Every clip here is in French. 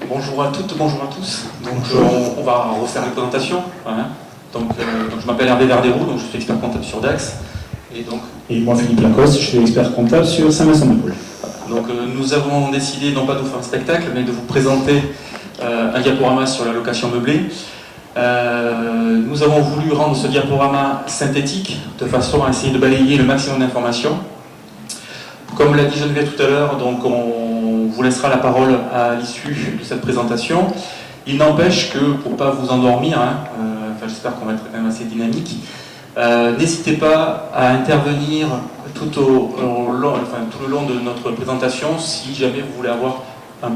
Bonjour à toutes, bonjour à tous. Donc on va refaire les présentations. Voilà. Donc je m'appelle Hervé Verderou, donc je suis expert comptable sur DAX. Et moi Philippe Lacoste, je suis expert comptable sur Saint-Vincent-de-Paul. Donc nous avons décidé non pas de vous faire un spectacle, mais de vous présenter un diaporama sur la location meublée. Nous avons voulu rendre ce diaporama synthétique, de façon à essayer de balayer le maximum d'informations. Comme l'a dit Geneviève tout à l'heure, donc on vous laissera la parole à l'issue de cette présentation. Il n'empêche que, pour ne pas vous endormir, j'espère qu'on va être quand même assez dynamique, n'hésitez pas à intervenir tout le long de notre présentation si jamais vous voulez avoir un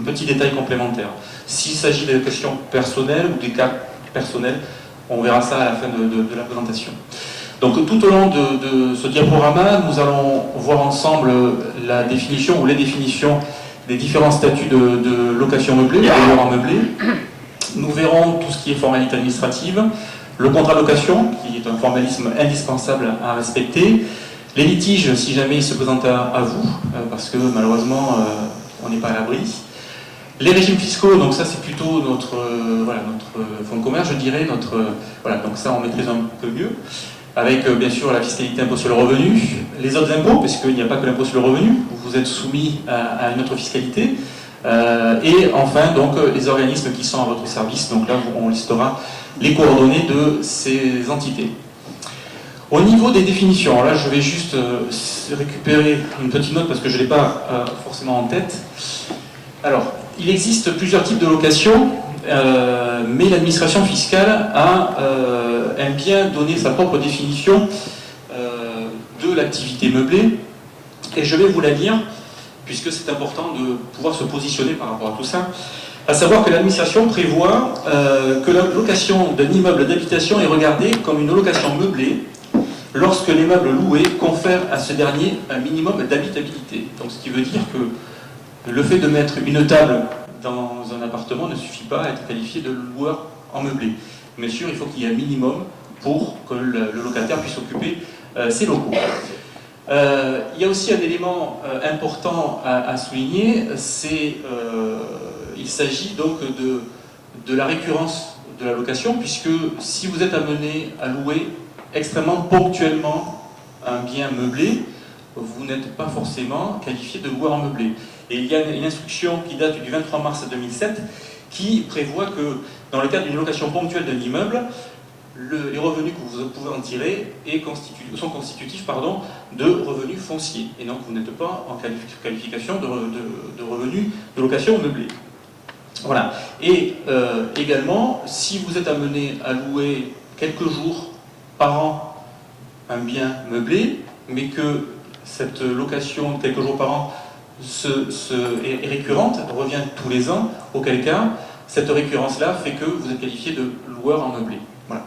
petit détail complémentaire. S'il s'agit de questions personnelles ou des cas personnels, on verra ça à la fin de la présentation. Donc tout au long de ce diaporama, nous allons voir ensemble la définition ou les définitions des différents statuts de location meublée, de loueur en meublé. Nous verrons tout ce qui est formalité administrative, le contrat de location, qui est un formalisme indispensable à respecter, les litiges, si jamais ils se présentent à vous, parce que malheureusement, on n'est pas à l'abri. Les régimes fiscaux, donc ça c'est plutôt notre fonds de commerce, je dirais, donc ça on maîtrise un peu mieux, avec bien sûr la fiscalité impôt sur le revenu, les autres impôts, puisqu'il n'y a pas que l'impôt sur le revenu, vous êtes soumis à une autre fiscalité, et enfin donc les organismes qui sont à votre service, donc là on listera les coordonnées de ces entités. Au niveau des définitions, là je vais juste récupérer une petite note parce que je ne l'ai pas forcément en tête. Alors, il existe plusieurs types de location, mais l'administration fiscale aime bien donner sa propre définition de l'activité meublée, et je vais vous la lire, puisque c'est important de pouvoir se positionner par rapport à tout ça. À savoir que l'administration prévoit que la location d'un immeuble d'habitation est regardée comme une location meublée lorsque les meubles loués confèrent à ce dernier un minimum d'habitabilité. Donc ce qui veut dire que le fait de mettre une table dans un appartement ne suffit pas à être qualifié de loueur en meublé. Bien sûr, il faut qu'il y ait un minimum pour que le locataire puisse occuper ses locaux. Il y a aussi un élément important à souligner, il s'agit donc de la récurrence de la location, puisque si vous êtes amené à louer extrêmement ponctuellement un bien meublé, vous n'êtes pas forcément qualifié de loueur en meublé. Et il y a une instruction qui date du 23 mars 2007 qui prévoit que dans le cadre d'une location ponctuelle d'un immeuble, les revenus que vous pouvez en tirer sont constitutifs de revenus fonciers. Et donc vous n'êtes pas en qualification de revenus de location meublée. Voilà. Et également, si vous êtes amené à louer quelques jours par an un bien meublé, mais que cette location quelques jours par an est récurrente, revient tous les ans, auquel cas, cette récurrence-là fait que vous êtes qualifié de loueur en meublé. Voilà.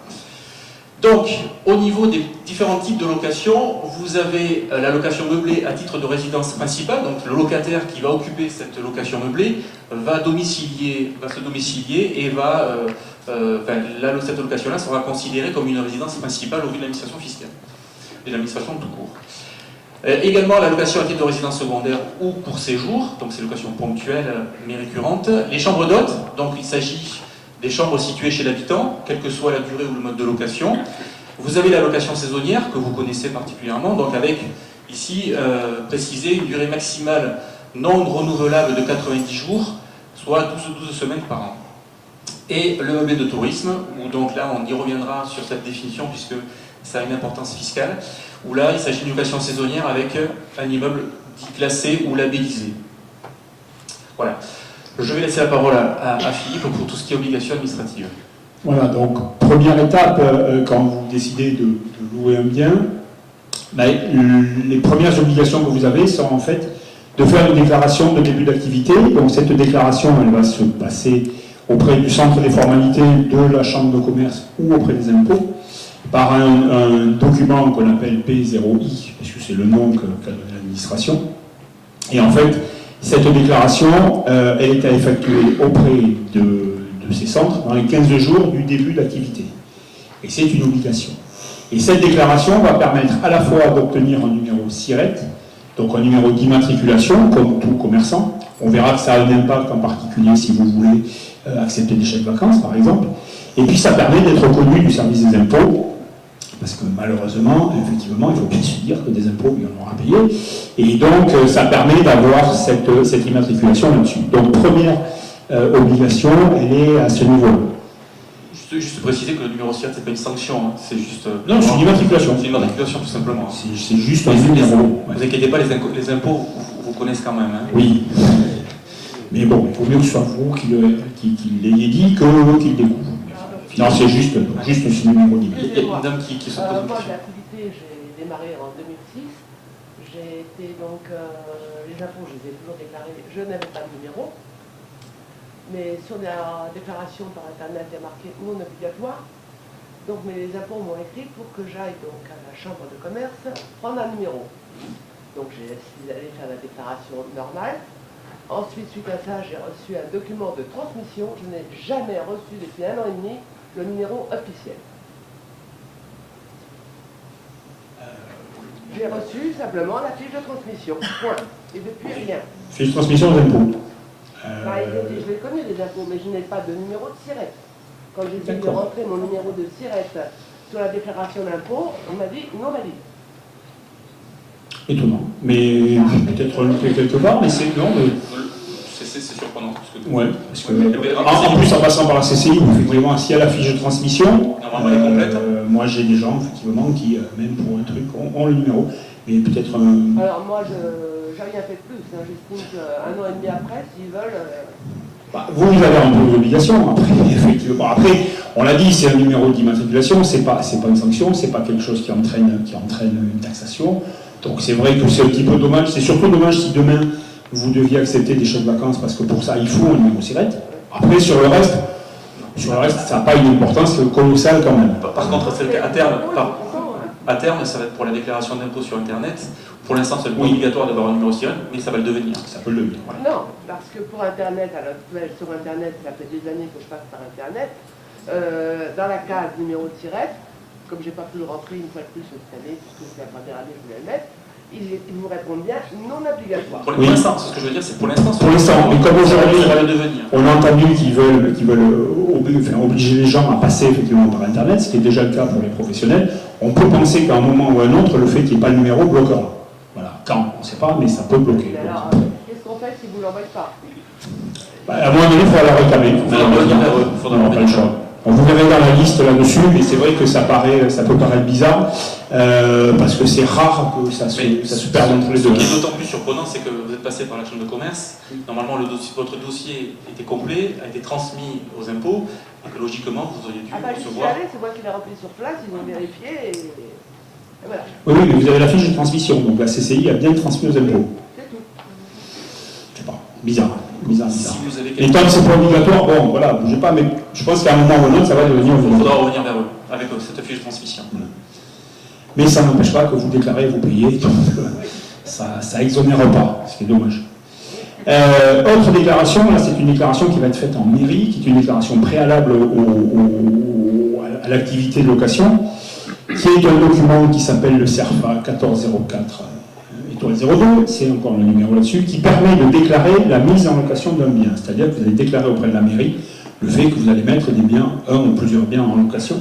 Donc, au niveau des différents types de location, vous avez la location meublée à titre de résidence principale, donc le locataire qui va occuper cette location meublée va se domicilier et cette location-là sera considérée comme une résidence principale au vu de l'administration fiscale, et de l'administration tout court. Également la location à titre de résidence secondaire ou pour séjour, donc c'est location ponctuelle mais récurrente. Les chambres d'hôtes, donc il s'agit des chambres situées chez l'habitant, quelle que soit la durée ou le mode de location. Vous avez la location saisonnière, que vous connaissez particulièrement, donc avec, ici, précisé une durée maximale non renouvelable de 90 jours, soit 12 semaines par an. Et le meublé de tourisme, où donc là on y reviendra sur cette définition, puisque ça a une importance fiscale, où là il s'agit d'une location saisonnière avec un immeuble dit classé ou labellisé. Voilà. Je vais laisser la parole à Philippe pour tout ce qui est obligation administrative. Voilà, donc première étape, quand vous décidez de louer un bien, les premières obligations que vous avez sont en fait de faire une déclaration de début d'activité. Donc cette déclaration, elle va se passer auprès du centre des formalités de la chambre de commerce ou auprès des impôts, par un document qu'on appelle P0I, parce que c'est le nom qu'a donné l'administration. Et en fait, cette déclaration, elle est à effectuer auprès de ces centres dans les 15 jours du début d'activité. Et c'est une obligation. Et cette déclaration va permettre à la fois d'obtenir un numéro SIRET Donc un numéro d'immatriculation, comme tout commerçant. On verra que ça a un impact en particulier si vous voulez accepter des chèques vacances, par exemple. Et puis ça permet d'être reconnu du service des impôts, parce que malheureusement, effectivement, il faut bien se dire que des impôts, il y en aura payé. Et donc ça permet d'avoir cette immatriculation là-dessus. Donc première obligation, elle est à ce niveau-là. Juste préciser que le numéro SIRET, c'est pas une sanction, hein. C'est juste. Non, c'est une immatriculation. C'est une immatriculation, tout simplement. C'est juste un numéro. Ne vous inquiétez pas, les impôts vous connaissent quand même. Hein. Oui. Mais bon, il faut mieux que ce soit vous qui l'ayez dit que eux qui le découvrent. Non, c'est juste ce numéro d'email. Il y a une dame qui se pose une Moi, question. l'activité, j'ai démarré en 2006. J'ai été donc. Les impôts, je les ai toujours déclarés. Je n'avais pas de numéro. Mais sur la déclaration par Internet, il y a marqué non obligatoire. Donc, mais les impôts m'ont écrit pour que j'aille donc à la chambre de commerce prendre un numéro. Donc, j'ai décidé d'aller faire la déclaration normale. Ensuite, suite à ça, j'ai reçu un document de transmission. Je n'ai jamais reçu depuis 1 an et demi le numéro officiel. J'ai reçu simplement la fiche de transmission. Point. Et depuis, rien. Fiche de transmission aux impôts. Je l'ai connu les impôts, mais je n'ai pas de numéro de SIRET. Quand j'ai essayé de rentrer mon numéro de SIRET sur la déclaration d'impôt, on m'a dit non valide. Étonnant. Mais peut-être quelque part, mais c'est non. C'est surprenant. Ouais, parce que, en plus, en passant par la CCI, effectivement, s'il y a la fiche de transmission, normalement, elle est complète. Moi j'ai des gens, effectivement, qui, même pour un truc, ont le numéro. Mais peut-être. Alors, moi, j'ai rien fait de plus. Hein. J'estime qu'un an et demi après, s'ils veulent. Vous avez un peu d'obligation, après, effectivement. Après, on l'a dit, c'est un numéro d'immatriculation, c'est pas une sanction, c'est pas quelque chose qui entraîne une taxation. Donc c'est vrai que c'est un petit peu dommage. C'est surtout dommage si demain vous deviez accepter des chèques vacances, parce que pour ça, il faut un numéro SIRET. Après, sur le reste, ça n'a pas une importance colossale quand même. Par contre, à terme, ça va être pour la déclaration d'impôt sur Internet. Pour l'instant, c'est pas obligatoire d'avoir un numéro SIRET, mais ça va le devenir. Ça peut le devenir. Voilà. Non, parce que pour Internet, à l'actuel, sur Internet, ça fait des années que je passe par Internet. Dans la case numéro de SIRET, comme je n'ai pas pu le rentrer une fois de plus cette année, puisque c'est la première année que je voulais le mettre, ils vous répondent bien non obligatoire. Pour l'instant, c'est ce que je veux dire, c'est pour l'instant. Pour l'instant, mais comme aujourd'hui, ça va le devenir. On a entendu qu'ils veulent obliger les gens à passer effectivement par Internet, ce qui est déjà le cas pour les professionnels. On peut penser qu'à un moment ou à un autre, le fait qu'il n'y ait pas le numéro bloquera. Voilà, quand, on ne sait pas, mais ça peut bloquer. Mais alors, qu'est-ce qu'on fait si vous ne l'envoyez pas? À un moment donné, il faudra la réclamer. Il faudra revenir vers eux. Il faudra pas le choix. On vous verrez dans la liste là-dessus, mais c'est vrai que ça peut paraître bizarre, parce que c'est rare que ça se perde entre les deux. Ce qui est d'autant plus surprenant, c'est que vous êtes passé par la chambre de commerce. Normalement, votre dossier était complet, a été transmis aux impôts, et que logiquement, vous auriez dû je suis recevoir. allée, c'est moi qui l'ai rempli sur place, ils ont vérifié et voilà. Oui, mais vous avez la fiche de transmission, donc la CCI a bien transmis aux impôts. C'est tout. Je sais pas, bizarre. Si vous avez Et tant que c'est pas obligatoire, bon, voilà, bougez pas, mais je pense qu'à un moment ou à un autre, ça va devenir il obligatoire. faudra revenir vers eux, avec cette fiche de transmission. Mais ça n'empêche pas que vous déclarez, vous payez, donc ça exonère pas, ce qui est dommage. Autre déclaration, là c'est une déclaration qui va être faite en mairie, qui est une déclaration préalable à l'activité de location, qui est un document qui s'appelle le CERFA 1404 étoile 02, c'est encore le numéro là-dessus, qui permet de déclarer la mise en location d'un bien. C'est-à-dire que vous allez déclarer auprès de la mairie le fait que vous allez mettre des biens, un ou plusieurs biens en location.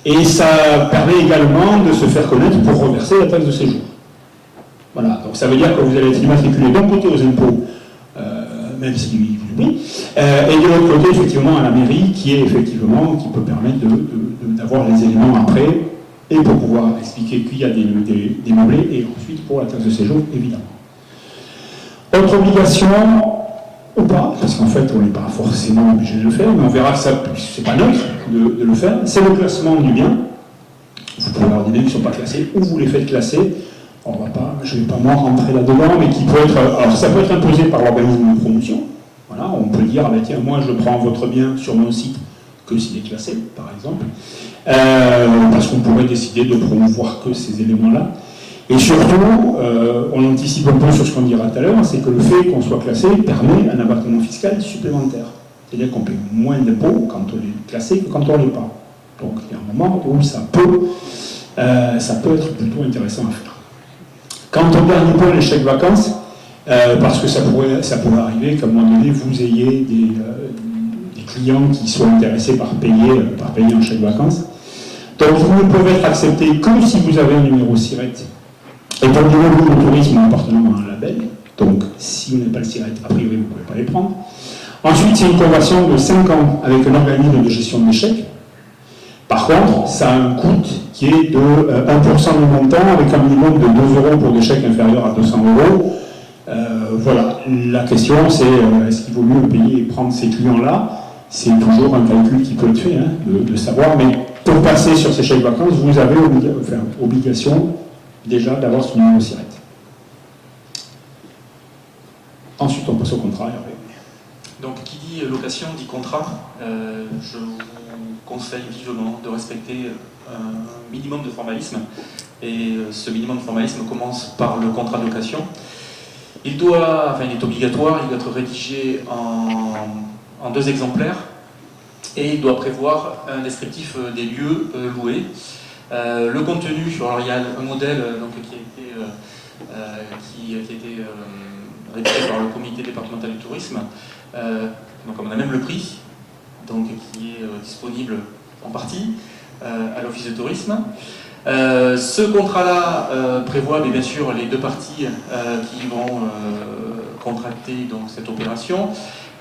Et ça permet également de se faire connaître pour reverser la taxe de séjour. Voilà, donc ça veut dire que vous allez être immatriculé d'un côté aux impôts, même si vous oubliez, et de l'autre côté, effectivement, à la mairie, qui peut permettre d'avoir les éléments après, et pour pouvoir expliquer qu'il y a des meublés, et ensuite pour la taxe de séjour, évidemment. Autre obligation, ou pas, parce qu'en fait, on n'est pas forcément obligé de le faire, mais on verra que c'est pas neutre de le faire, c'est le classement du bien. Vous pouvez avoir des biens qui ne sont pas classés, ou vous les faites classer. Je ne vais pas moi rentrer là-dedans, mais qui peut être. Alors ça peut être imposé par l'organisme de promotion. Voilà, on peut dire, ah ben tiens, moi je prends votre bien sur mon site que s'il est classé, par exemple. Parce qu'on pourrait décider de promouvoir que ces éléments-là. Et surtout, on anticipe un peu sur ce qu'on dira tout à l'heure, c'est que le fait qu'on soit classé permet un abattement fiscal supplémentaire. C'est-à-dire qu'on paie moins d'impôts quand on est classé que quand on ne l'est pas. Donc il y a un moment où ça peut être plutôt intéressant à faire. Quand on dernier point les chèques vacances, parce que ça pourrait arriver qu'à un moment donné, vous ayez des clients qui soient intéressés par payer en chèque vacances. Donc vous ne pouvez être accepté que si vous avez un numéro SIRET. Et pour le niveau de tourisme appartenant à un label, donc si vous n'avez pas le SIRET, a priori vous ne pouvez pas les prendre. Ensuite, c'est une convention de 5 ans avec un organisme de gestion de chèques. Par contre, ça a un coût qui est de 1% du montant avec un minimum de 2 euros pour des chèques inférieurs à 200 euros. Voilà, la question c'est est-ce qu'il vaut mieux payer et prendre ces clients-là? C'est toujours un calcul qui peut être fait, hein, de savoir, mais pour passer sur ces chèques vacances, vous avez obligation déjà d'avoir ce numéro SIRET. Ensuite, on passe au contrat. Donc, qui dit location dit contrat. Je vous conseille vivement de respecter un minimum de formalisme. Et ce minimum de formalisme commence par le contrat de location. Il est obligatoire, il doit être rédigé en 2 exemplaires et il doit prévoir un descriptif des lieux loués. Le contenu, alors il y a un modèle donc, qui a été rédigé par le comité départemental du tourisme. Donc on a même le prix, donc, qui est disponible en partie à l'office de tourisme. Ce contrat-là prévoit bien sûr les 2 parties qui vont contracter donc, cette opération.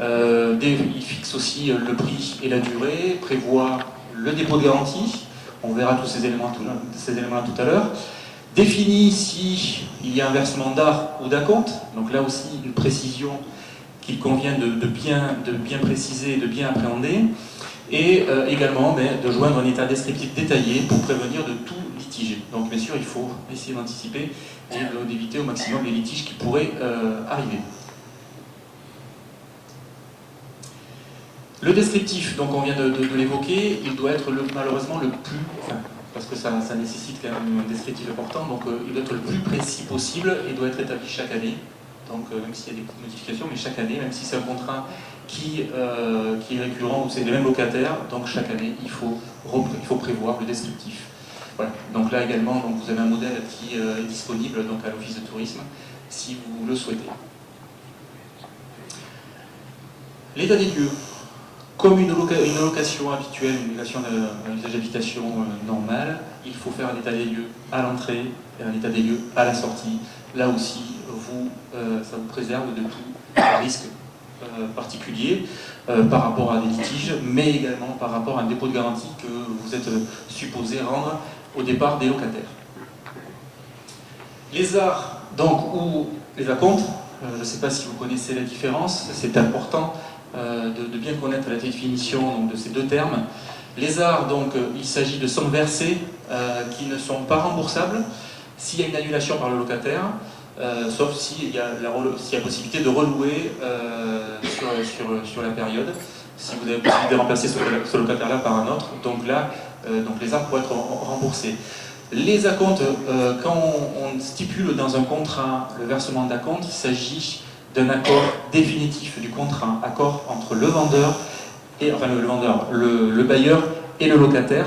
Il fixe aussi le prix et la durée, prévoit le dépôt de garantie, on verra tous ces éléments-là tout à l'heure. Définit s'il y a un versement d'art ou d'acompte, donc là aussi une précision qu'il convient de bien préciser et de bien appréhender, et également de joindre un état descriptif détaillé pour prévenir de tout litige. Donc bien sûr il faut essayer d'anticiper et d'éviter au maximum les litiges qui pourraient arriver. Le descriptif, donc on vient de l'évoquer, il doit être malheureusement le plus, parce que ça nécessite quand même un descriptif important, donc il doit être le plus précis possible et doit être établi chaque année. Donc même s'il y a des modifications, mais chaque année, même si c'est un contrat qui est récurrent ou c'est les mêmes locataires, donc chaque année il faut prévoir le descriptif. Voilà. Donc là également, donc, vous avez un modèle qui est disponible donc, à l'office de tourisme si vous le souhaitez. L'état des lieux. Comme une location habituelle, une location d'un usage d'habitation normal, il faut faire un état des lieux à l'entrée et un état des lieux à la sortie. Là aussi, ça vous préserve de tout risque particulier par rapport à des litiges, mais également par rapport à un dépôt de garantie que vous êtes supposé rendre au départ des locataires. Les arts, donc, ou les acomptes, je ne sais pas si vous connaissez la différence, c'est important de bien connaître la définition donc, de ces 2 termes. Les arts, donc, il s'agit de sommes versées qui ne sont pas remboursables s'il y a une annulation par le locataire, sauf s'il y a possibilité de relouer sur la période, si vous avez possibilité de remplacer ce locataire-là par un autre. Donc là, les arts pourraient être remboursés. Les acomptes, quand on stipule dans un contrat le versement d'acompte, il s'agit d'un accord définitif du contrat, accord entre le vendeur, le bailleur et le locataire,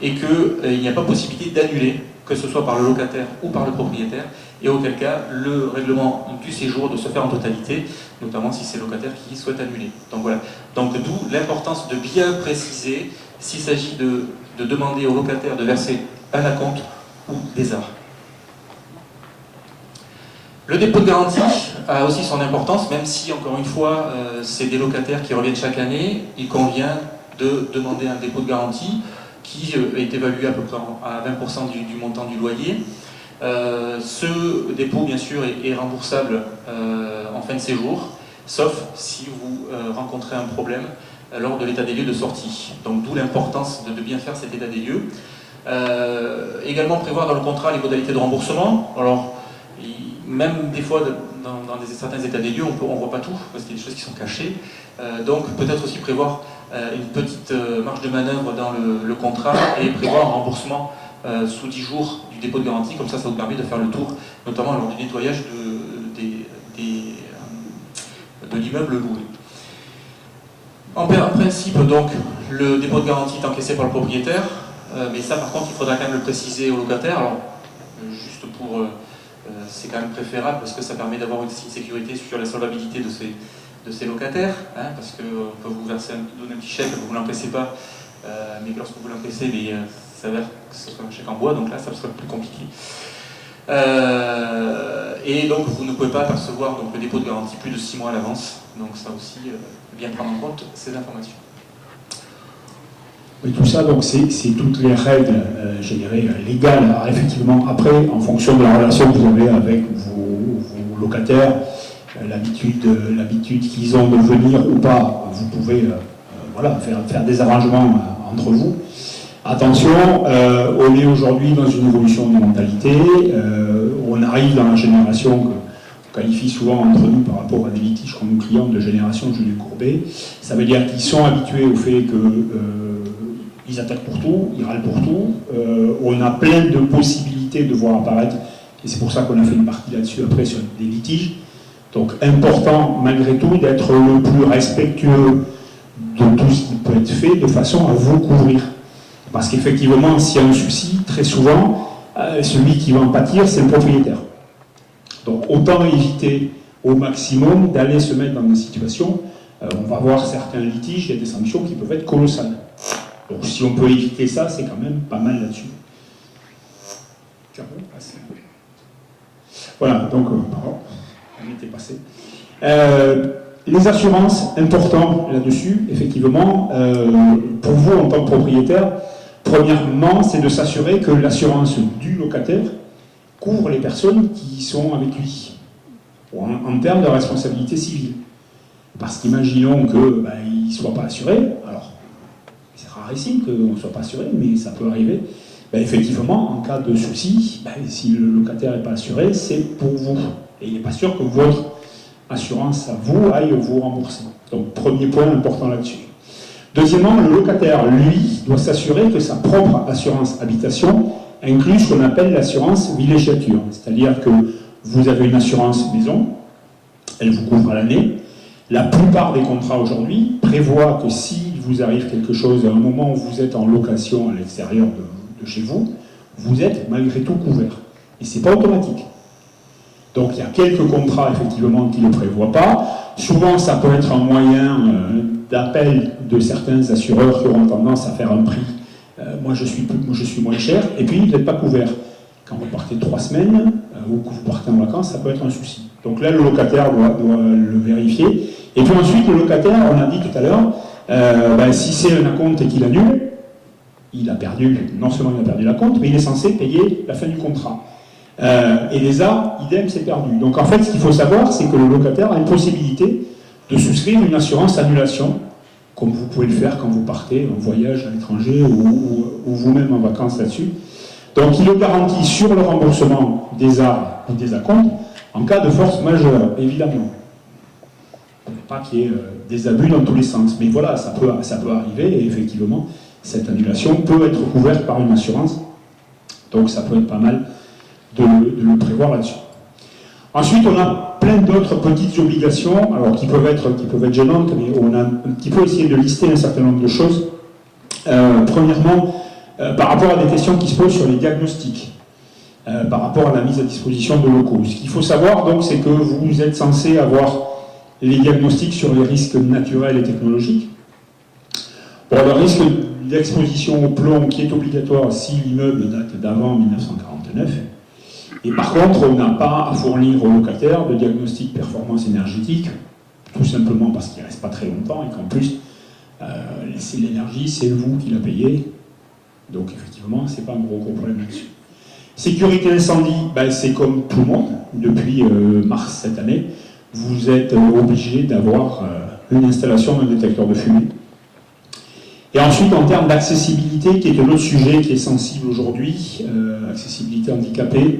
et qu'il n'y a pas possibilité d'annuler, que ce soit par le locataire ou par le propriétaire, et auquel cas le règlement du séjour doit se faire en totalité, notamment si c'est le locataire qui souhaite annuler. Donc voilà, donc d'où l'importance de bien préciser s'il s'agit de demander au locataire de verser un acompte ou des arts. Le dépôt de garantie a aussi son importance, même si, encore une fois, c'est des locataires qui reviennent chaque année, il convient de demander un dépôt de garantie qui est évalué à peu près à 20% du montant du loyer. Ce dépôt, bien sûr, est remboursable en fin de séjour, sauf si vous rencontrez un problème lors de l'état des lieux de sortie. Donc d'où l'importance de bien faire cet état des lieux. Également prévoir dans le contrat les modalités de remboursement. Alors, même des fois, dans certains états des lieux, on ne voit pas tout, parce qu'il y a des choses qui sont cachées. Donc peut-être aussi prévoir une petite marge de manœuvre dans le contrat et prévoir un remboursement sous 10 jours du dépôt de garantie. Comme ça vous permet de faire le tour, notamment lors du nettoyage de l'immeuble loué. En principe, donc, le dépôt de garantie est encaissé par le propriétaire, mais ça, par contre, il faudra quand même le préciser au locataire. Alors, juste pour c'est quand même préférable parce que ça permet d'avoir une sécurité sur la solvabilité de ces locataires, hein, parce qu'on peut vous donner un petit chèque, vous ne l'encaissez pas, mais lorsque vous l'encaissez, ça s'avère que ce soit un chèque en bois, donc là ça sera plus compliqué. Et donc vous ne pouvez pas percevoir donc, le dépôt de garantie plus de 6 mois à l'avance, donc ça aussi, bien prendre en compte ces informations. Oui, tout ça, donc c'est toutes les règles, je dirais, légales. Alors, effectivement, après, en fonction de la relation que vous avez avec vos locataires, l'habitude qu'ils ont de venir ou pas, vous pouvez voilà, faire des arrangements entre vous. Attention, on est aujourd'hui dans une évolution de mentalité, on arrive dans la génération qu'on qualifie souvent entre nous par rapport à des litiges comme nos clients de génération Julien Courbet. Ça veut dire qu'ils sont habitués au fait qu'ils attaquent pour tout, ils râlent pour tout. On a plein de possibilités de voir apparaître, et c'est pour ça qu'on a fait une partie là-dessus après sur des litiges. Donc important malgré tout d'être le plus respectueux de tout ce qui peut être fait de façon à vous couvrir. Parce qu'effectivement, s'il y a un souci, très souvent, celui qui va en pâtir, c'est le propriétaire. Donc autant éviter au maximum d'aller se mettre dans des situations, on va voir certains litiges, il y a des sanctions qui peuvent être colossales. Donc si on peut éviter ça, c'est quand même pas mal là-dessus. Voilà, donc, pardon, on était passé. Les assurances, important là-dessus, effectivement, pour vous en tant que propriétaire, premièrement, c'est de s'assurer que l'assurance du locataire couvre les personnes qui sont avec lui, en termes de responsabilité civile. Parce qu'imaginons qu'il ne soit pas assuré, alors c'est rarissime qu'on ne soit pas assuré, mais ça peut arriver. Effectivement, en cas de souci, si le locataire n'est pas assuré, c'est pour vous. Et il n'est pas sûr que votre assurance à vous aille vous rembourser. Donc, premier point important là-dessus. Deuxièmement, le locataire, lui, doit s'assurer que sa propre assurance habitation inclut ce qu'on appelle l'assurance villégiature. C'est-à-dire que vous avez une assurance maison, elle vous couvre à l'année. La plupart des contrats aujourd'hui prévoient que s'il vous arrive quelque chose à un moment où vous êtes en location à l'extérieur de chez vous, vous êtes malgré tout couvert. Et ce n'est pas automatique. Donc il y a quelques contrats effectivement qui ne le prévoient pas. Souvent ça peut être un moyen d'appel de certains assureurs qui auront tendance à faire un prix. Moi je suis moins cher, et puis vous n'êtes pas couvert. Quand vous partez 3 semaines ou que vous partez en vacances, ça peut être un souci. Donc là le locataire doit le vérifier. Et puis ensuite le locataire, on a dit tout à l'heure, si c'est un acompte et qu'il annule, il a perdu, non seulement il a perdu l'acompte, mais il est censé payer la fin du contrat. Et les arts, idem, c'est perdu. Donc en fait, ce qu'il faut savoir, c'est que le locataire a une possibilité de souscrire une assurance annulation, comme vous pouvez le faire quand vous partez en voyage à l'étranger ou vous-même en vacances là-dessus. Donc il le garantit sur le remboursement des arts ou des acomptes en cas de force majeure, évidemment. Il ne faut pas qu'il y ait des abus dans tous les sens. Mais voilà, ça peut arriver, et effectivement, cette annulation peut être couverte par une assurance. Donc ça peut être pas mal de le prévoir là-dessus. Ensuite, on a plein d'autres petites obligations, alors qui peuvent être gênantes, mais on a un petit peu essayé de lister un certain nombre de choses. Premièrement, par rapport à des questions qui se posent sur les diagnostics, par rapport à la mise à disposition de locaux. Ce qu'il faut savoir, donc, c'est que vous êtes censé avoir les diagnostics sur les risques naturels et technologiques. Bon, le risque d'exposition au plomb qui est obligatoire si l'immeuble date d'avant 1949. Et par contre, on n'a pas à fournir aux locataires de diagnostic performance énergétique, tout simplement parce qu'il ne reste pas très longtemps et qu'en plus, c'est l'énergie, c'est vous qui la payez. Donc effectivement, ce n'est pas un gros problème là-dessus. Sécurité incendie, c'est comme tout le monde. Depuis mars cette année, vous êtes obligé d'avoir une installation d'un détecteur de fumée. Et ensuite, en termes d'accessibilité, qui est un autre sujet qui est sensible aujourd'hui, accessibilité handicapée,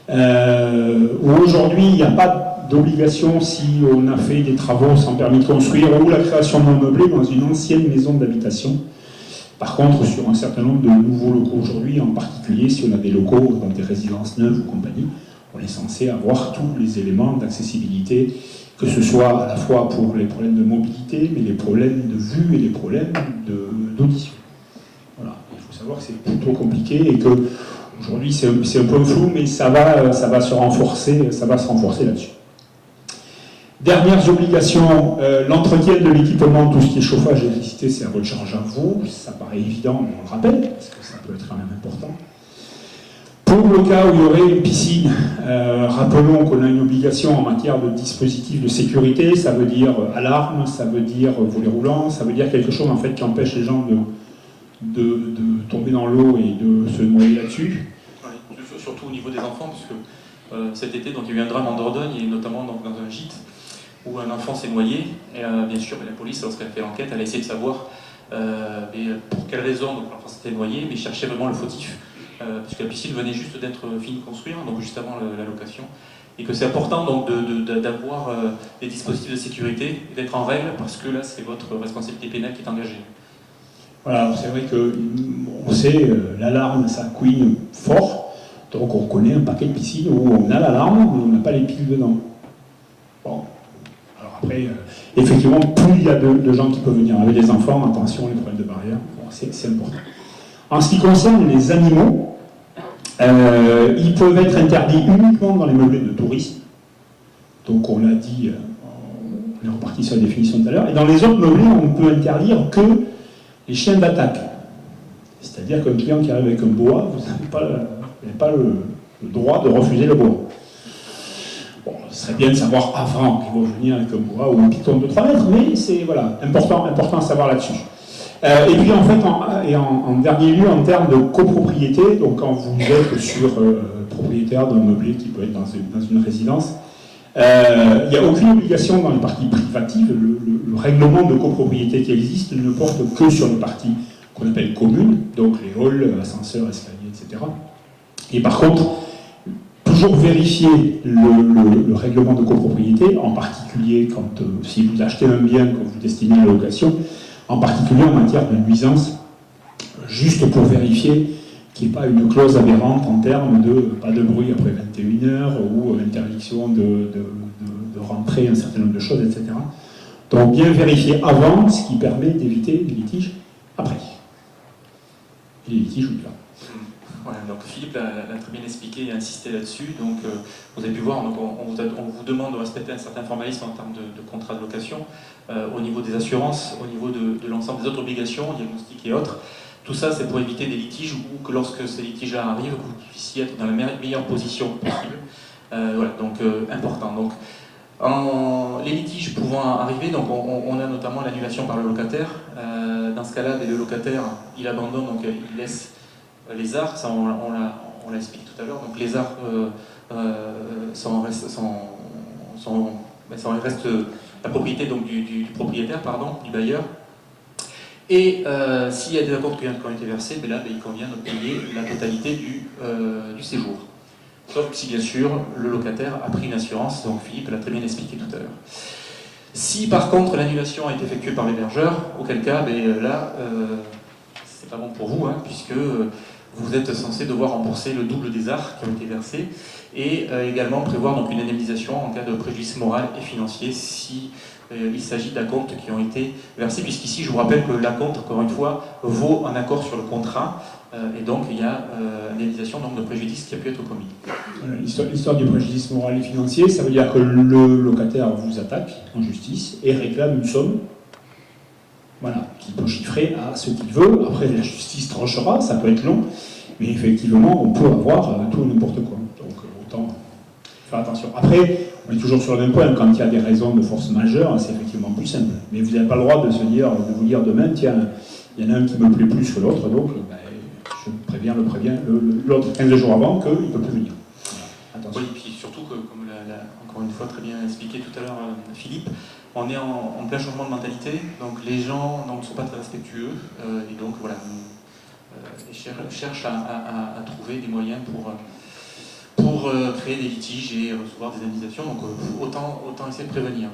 où aujourd'hui, il n'y a pas d'obligation si on a fait des travaux sans permis de construire ou la création d'un meublé dans une ancienne maison d'habitation. Par contre, sur un certain nombre de nouveaux locaux aujourd'hui, en particulier si on a des locaux dans des résidences neuves ou compagnie, on est censé avoir tous les éléments d'accessibilité, que ce soit à la fois pour les problèmes de mobilité, mais les problèmes de vue et les problèmes d'audition. Voilà. Il faut savoir que c'est plutôt compliqué et que Aujourd'hui, c'est un peu flou, mais ça va se renforcer là-dessus. Dernières obligations, l'entretien de l'équipement, tout ce qui est chauffage et électricité, c'est à votre charge à vous. Ça paraît évident, mais on le rappelle, parce que ça peut être quand même important. Pour le cas où il y aurait une piscine, rappelons qu'on a une obligation en matière de dispositifs de sécurité, ça veut dire alarme, ça veut dire volet roulant, ça veut dire quelque chose en fait qui empêche les gens de tomber dans l'eau et de se noyer là-dessus. Ouais, surtout au niveau des enfants, puisque cet été donc, il y a eu un drame en Dordogne, et notamment donc, dans un gîte, où un enfant s'est noyé, et bien sûr la police, lorsqu'elle fait l'enquête, elle a essayé de savoir pour quelle raison l'enfant s'était noyé, mais cherchait vraiment le fautif, puisque la piscine venait juste d'être finie de construire, donc juste avant la location, et que c'est important donc d'avoir des dispositifs de sécurité, et d'être en règle, parce que là c'est votre responsabilité pénale qui est engagée. Voilà, c'est vrai qu'on sait, l'alarme ça couine fort, donc on connaît un paquet de piscines où on a l'alarme, mais on n'a pas les piles dedans. Bon. Après, effectivement, plus il y a de gens qui peuvent venir avec des enfants, attention, les problèmes de barrière, bon, c'est important. En ce qui concerne les animaux, ils peuvent être interdits uniquement dans les meublés de tourisme. Donc on l'a dit, on est reparti sur la définition tout à l'heure. Et dans les autres meublés, on ne peut interdire que les chiens d'attaque. C'est-à-dire qu'un client qui arrive avec un boa, vous n'avez pas le droit de refuser le boa. Bon, ce serait bien de savoir avant qu'ils vont venir avec un boa ou un piton de 3 mètres, mais c'est voilà, important à savoir là-dessus. Et puis en fait, en dernier lieu, en termes de copropriété, donc quand vous êtes sur propriétaire d'un meublé qui peut être dans une résidence, il n'y a aucune obligation dans les parties privatives. Le règlement de copropriété qui existe ne porte que sur les parties qu'on appelle communes, donc les halls, ascenseurs, escaliers, etc. Et par contre, toujours vérifier le règlement de copropriété, en particulier si vous achetez un bien que vous destinez à la location, en particulier en matière de nuisance, juste pour vérifier qu'il n'y ait pas une clause aberrante en termes de pas de bruit après 21h ou interdiction de rentrer un certain nombre de choses, etc. Donc bien vérifier avant, ce qui permet d'éviter les litiges après. Et les litiges au-delà. Voilà, donc Philippe l'a très bien expliqué et insisté là-dessus. Donc, vous avez pu voir, donc on vous demande de respecter un certain formalisme en termes de contrat de location, au niveau des assurances, au niveau de l'ensemble des autres obligations, diagnostiques et autres. Tout ça, c'est pour éviter des litiges ou que lorsque ces litiges-là arrivent, vous puissiez être dans la meilleure position possible. Voilà, donc important. Donc, les litiges pouvant arriver, donc on a notamment l'annulation par le locataire. Dans ce cas-là, le locataire, il abandonne, donc il laisse les arts, ça on l'a expliqué tout à l'heure, donc les arts reste la propriété donc, du propriétaire, du bailleur. Et s'il y a des accords qui ont été versés, ben là, il convient de payer la totalité du séjour. Sauf si bien sûr le locataire a pris une assurance, donc Philippe l'a très bien expliqué tout à l'heure. Si par contre l'annulation a été effectuée par l'hébergeur, auquel cas, là, c'est pas bon pour vous, hein, puisque vous êtes censé devoir rembourser le double des arts qui ont été versés et également prévoir donc, une indemnisation en cas de préjudice moral et financier si il s'agit d'acomptes qui ont été versés, puisqu'ici je vous rappelle que l'acompte, encore une fois, vaut un accord sur le contrat et donc il y a indemnisation donc, de préjudice qui a pu être commis. L'histoire du préjudice moral et financier, ça veut dire que le locataire vous attaque en justice et réclame une somme. Voilà, qui peut chiffrer à ce qu'il veut. Après, la justice tranchera, ça peut être long, mais effectivement, on peut avoir tout et n'importe quoi. Donc, autant faire attention. Après, on est toujours sur le même point. Quand il y a des raisons de force majeure, c'est effectivement plus simple. Mais vous n'avez pas le droit de vous dire demain, tiens, il y en a un qui me plaît plus que l'autre, donc je préviens l'autre 15 jours avant qu'il ne peut plus venir. Oui, et puis surtout, comme l'a encore une fois très bien expliqué tout à l'heure Philippe, on est en plein changement de mentalité, donc les gens ne sont pas très respectueux, et donc voilà, cherchent à trouver des moyens pour créer des litiges et recevoir des indemnisations, donc autant essayer de prévenir.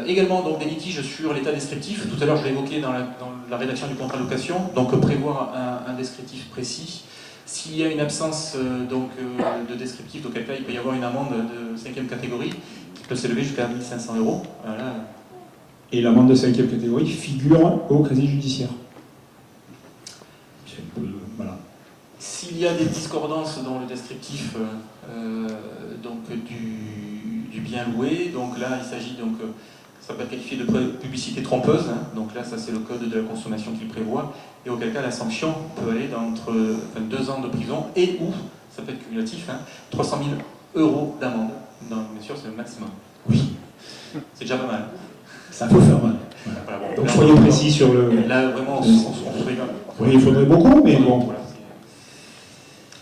Également donc, des litiges sur l'état descriptif, tout à l'heure je l'ai évoqué dans la rédaction du contrat de location, donc prévoir un descriptif précis. S'il y a une absence de descriptif, auquel cas il peut y avoir une amende de 5e catégorie qui peut s'élever jusqu'à 1 500 €. Voilà. Et l'amende de 5e catégorie figure au casier judiciaire. Voilà. S'il y a des discordances dans le descriptif donc, du bien loué, donc là il s'agit donc, ça peut être qualifié de publicité trompeuse, hein, donc là ça c'est le code de la consommation qui le prévoit, et auquel cas la sanction peut aller d'entre 2 ans de prison et ou, ça peut être cumulatif, 300 000 € d'amende. Non, bien sûr c'est le maximum. Oui. C'est déjà pas mal. Ça peut faire mal. Voilà. Voilà, bon, Donc là, soyez précis sur le... Là vraiment on se rigole. Oui, il faudrait beaucoup, mais bon, Voilà,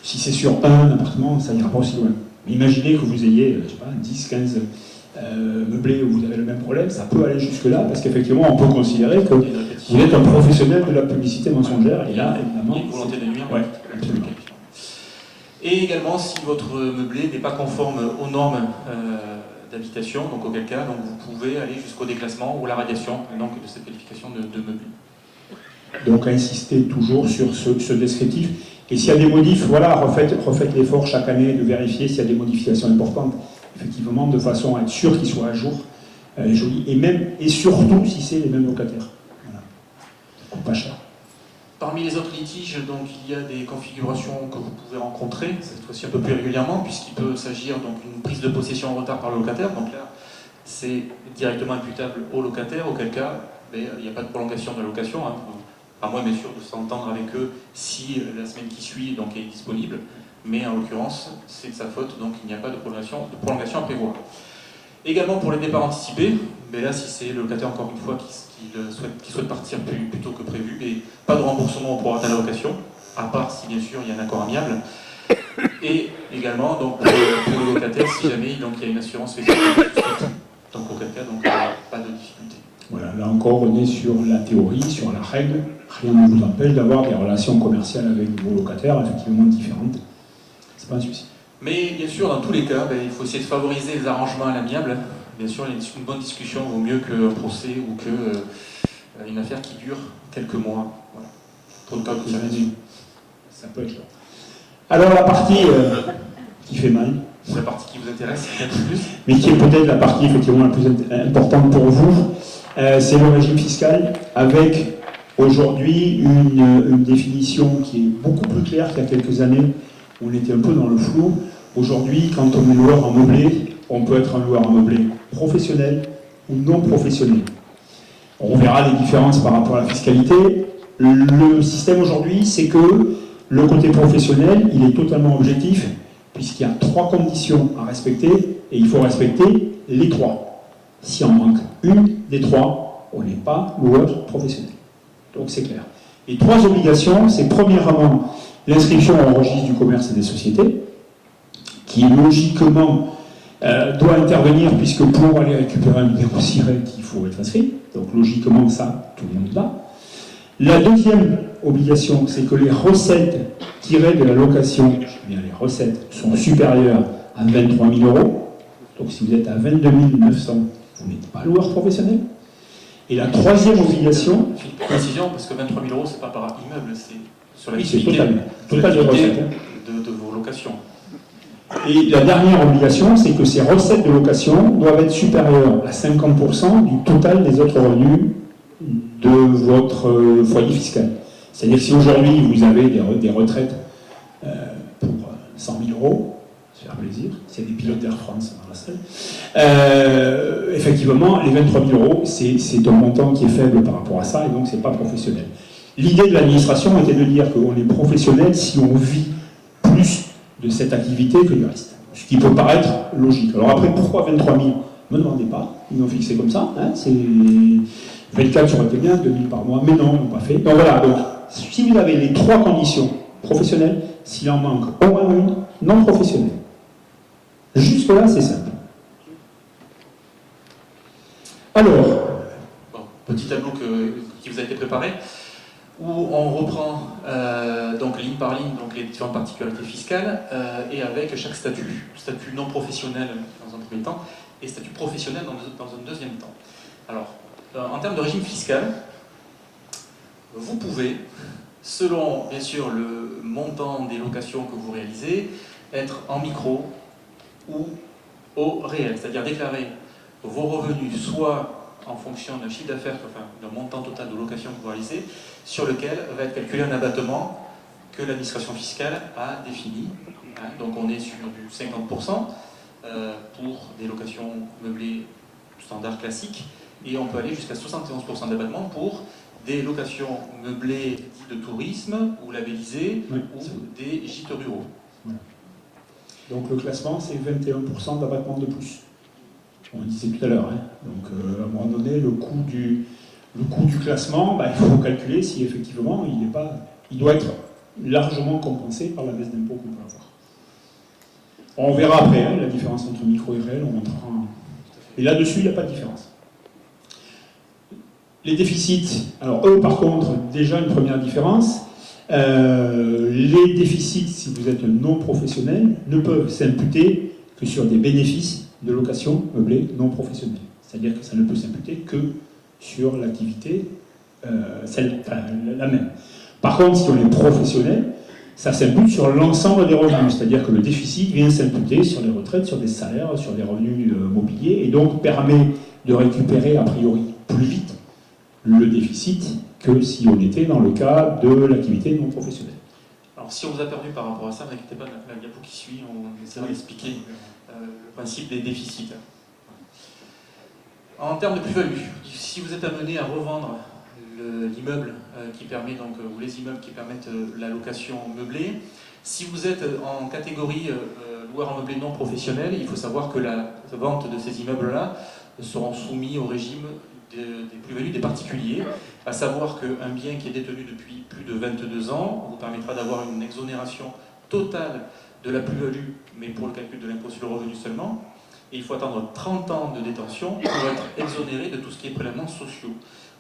si c'est sur un appartement, ça n'ira pas aussi loin. Imaginez que vous ayez, je sais pas, 10, 15 meublés où vous avez le même problème, ça peut aller jusque-là, parce qu'effectivement, on peut considérer que vous êtes un professionnel de la publicité mensongère, et là, évidemment... Il y a une volonté de nuire. Ouais, absolument. Et également, si votre meublé n'est pas conforme aux normes d'habitation, donc auquel cas, donc vous pouvez aller jusqu'au déclassement ou la radiation donc, de cette qualification de meublé. Donc, insister toujours sur ce descriptif. Et s'il y a des modifs, voilà, refaites l'effort chaque année de vérifier s'il y a des modifications importantes, effectivement, de façon à être sûr qu'ils soient à jour, jolis, et surtout si c'est les mêmes locataires. Voilà. Ça coûte pas cher. Parmi les autres litiges, donc, il y a des configurations que vous pouvez rencontrer, cette fois-ci un peu plus régulièrement, puisqu'il peut s'agir d'une prise de possession en retard par le locataire. Donc là, c'est directement imputable au locataire, auquel cas, il n'y a pas de prolongation de la location, à moins bien sûr de s'entendre avec eux si la semaine qui suit donc, est disponible, mais en l'occurrence, c'est de sa faute, donc il n'y a pas de prolongation à prévoir. Également pour les départs anticipés, mais là si c'est le locataire encore une fois qui souhaite partir plus tôt que prévu, et pas de remboursement au prorata de la location, à part si bien sûr il y a un accord amiable. Et également donc, pour le locataire si jamais donc, il y a une assurance spéciale. Donc auquel cas donc, pas de difficulté. Voilà, là encore on est sur la théorie, sur la règle. Rien ne vous empêche d'avoir des relations commerciales avec vos locataires effectivement différentes. C'est pas un souci. Mais bien sûr, dans tous les cas, il faut essayer de favoriser les arrangements à l'amiable. Bien sûr, une bonne discussion vaut mieux qu'un procès ou qu'une affaire qui dure quelques mois. Voilà. Pour le cas que ça résume. Ça peut être là. Alors la partie qui fait mal, C'est la partie qui vous intéresse un peu plus. mais qui est peut-être la partie effectivement la plus importante pour vous, c'est le régime fiscal, avec aujourd'hui une définition qui est beaucoup plus claire qu'il y a quelques années, où on était un peu dans le flou. Aujourd'hui, quand on est loueur en meublé, on peut être un loueur en meublé professionnel ou non professionnel. On verra les différences par rapport à la fiscalité. Le système aujourd'hui, c'est que le côté professionnel, il est totalement objectif, puisqu'il y a 3 conditions à respecter, et il faut respecter les 3. Si on manque une des 3, on n'est pas loueur professionnel. Donc c'est clair. Les 3 obligations, c'est premièrement l'inscription au registre du commerce et des sociétés, qui logiquement doit intervenir, puisque pour aller récupérer un numéro SIRET, il faut être inscrit. Donc logiquement, ça, tout le monde l'a. La deuxième obligation, c'est que les recettes tirées de la location, les recettes sont supérieures à 23 000 €. Donc si vous êtes à 22 900, vous n'êtes pas loueur professionnel. Et la troisième obligation... Une précision, parce que 23 000 €, c'est pas par immeuble, c'est sur Oui, c'est l'activité total de recettes. de vos locations. Et la dernière obligation, c'est que ces recettes de location doivent être supérieures à 50% du total des autres revenus de votre foyer fiscal. C'est-à-dire que si aujourd'hui vous avez des retraites pour 100 000 €, se faire plaisir, s'il y a des pilotes d'Air France dans la salle, effectivement, les 23 000 €, c'est un montant qui est faible par rapport à ça, et donc c'est pas professionnel. L'idée de l'administration était de dire qu'on est professionnel si on vit plus de cette activité que du reste. Ce qui peut paraître logique. Alors après, pourquoi 23 000 ? Ne me demandez pas, ils l'ont fixé comme ça, c'est 24 ça aurait été bien, 2 000 par mois, mais non, ils n'ont pas fait. Donc voilà, donc, si vous avez les 3 conditions professionnelles, s'il en manque au moins une, non professionnelle. Jusque-là, c'est simple. Alors, Bon, petit tableau qui vous a été préparé, où on reprend donc ligne par ligne donc les différentes particularités fiscales et avec chaque statut non professionnel dans un premier temps et statut professionnel dans un deuxième temps. Alors, en termes de régime fiscal, vous pouvez, selon bien sûr le montant des locations que vous réalisez, être en micro ou au réel, c'est-à-dire déclarer vos revenus soit en fonction d'un chiffre d'affaires, enfin d'un montant total de location que vous réalisez, sur lequel va être calculé un abattement que l'administration fiscale a défini. Hein. Donc on est sur du 50% pour des locations meublées standard classiques, et on peut aller jusqu'à 71% d'abattement pour des locations meublées dites de tourisme ou labellisées, oui, ou des gîtes ruraux. Voilà. Donc le classement, c'est 21% d'abattement de plus. On le disait tout à l'heure. Hein. Donc à un moment donné, le coût du classement, il faut calculer si effectivement il doit être largement compensé par la baisse d'impôt qu'on peut avoir. On verra après hein, la différence entre micro et réel, on montrera. Et là-dessus, il n'y a pas de différence. Les déficits, alors eux par contre, déjà une première différence, les déficits, si vous êtes non professionnel, ne peuvent s'imputer que sur des bénéfices de location meublée non professionnelle. C'est-à-dire que ça ne peut s'imputer que sur l'activité, la même. Par contre, si on est professionnel, ça s'impute sur l'ensemble des revenus, c'est-à-dire que le déficit vient s'imputer sur les retraites, sur des salaires, sur des revenus mobiliers, et donc permet de récupérer a priori plus vite le déficit que si on était dans le cas de l'activité non professionnelle. Alors si on vous a perdu par rapport à ça, n'inquiétez pas, la diapo qui suit, on essaiera d'expliquer le principe des déficits. En termes de plus-value, si vous êtes amené à revendre l'immeuble qui permet donc, ou les immeubles qui permettent la location meublée, si vous êtes en catégorie loueur en meublé non professionnel, il faut savoir que la vente de ces immeubles-là seront soumis au régime des plus-values des particuliers, à savoir qu'un bien qui est détenu depuis plus de 22 ans vous permettra d'avoir une exonération totale de la plus-value, mais pour le calcul de l'impôt sur le revenu seulement, et il faut attendre 30 ans de détention pour être exonéré de tout ce qui est prélèvements sociaux.